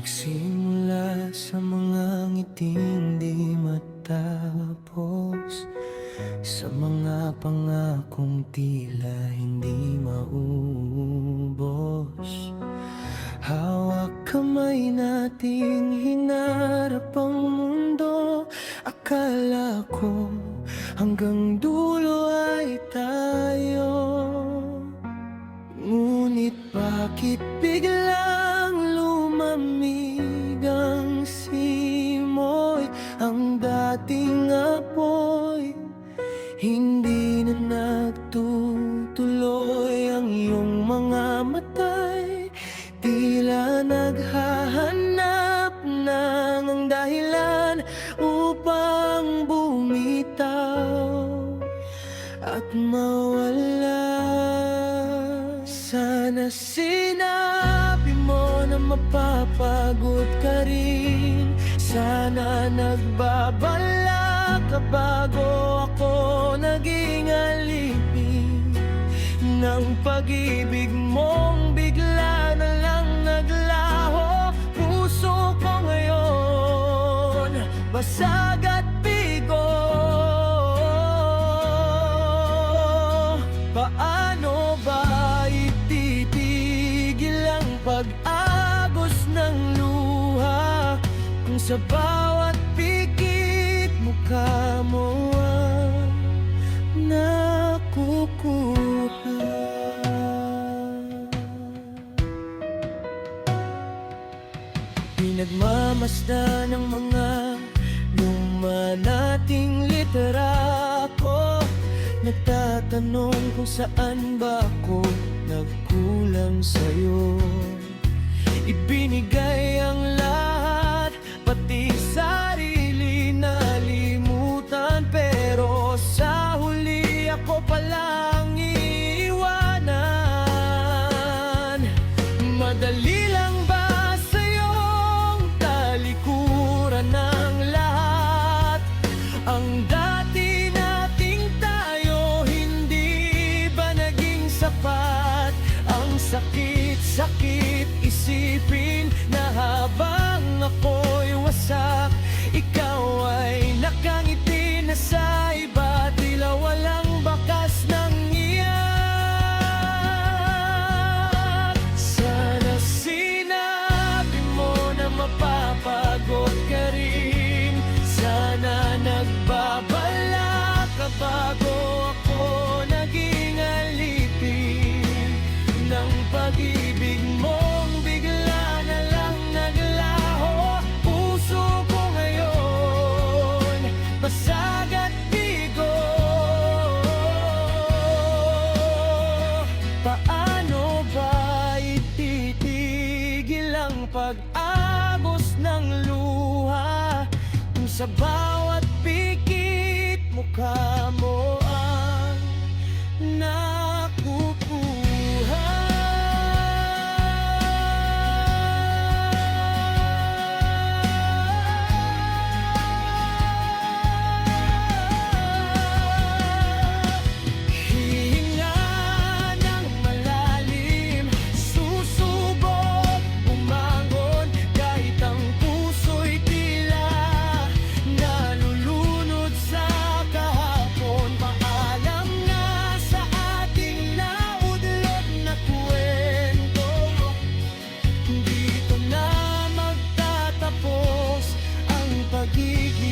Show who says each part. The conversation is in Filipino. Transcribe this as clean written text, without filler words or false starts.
Speaker 1: Nagsimula sa mga ngiting di matapos, sa mga pangakong tila hindi maubos. Hawak kamay nating hinarap ang mundo. Akala ko hanggang dulo ay tayo, ngunit bakit biglang lumamig ang simoy? Ang dating apoy hindi na nagtutuloy. Ang iyong mga matay tila naghahanap ng ang dahilan upang bumitaw at mawala. Sana sinabi mo na mapapagod ka rin. Sana nagbabala ka bago ako naging alipin ng pag-ibig mong bigla na lang naglaho. Puso ko ngayon basag at bigo. Paano ba ititigil ang pag-agos ng luha kung sa bawat pikit mukha mo ang nakukuha? Pinagmamasdan ng mga luma nating litera ko. Nagtatanong kung saan ba ako nagkulang sa'yo. Ibinigay ang lahat, pati sarili nalimutan, pero sa huli ako palang iiwanan. Madali lang ba sa'yong talikuran ng lahat? Ang dati nating tayo hindi ba naging sapat? Ang sakit-sakit isipin na habang ako'y wasak, ikaw ay nakangiti na sa iba, tila walang bakas ng iyak. Sana sinabi mo na mapapagod ka rin. Sana nagbabala ka bago ako naging alipin ng pag-ibig mong bigla na lang naglaho. Puso ko ngayon basag at bigo. Paano ba ititigil ang pag-agos ng luha kung sa bawat pikit mukha mo ang nakukuha? Hihinga ng malalim, susubok bumangon kahit ang puso'y tila nalulunod sa kahapon. Paalam na sa ating naudlot na kwento, dito na magtatapos ang pagiging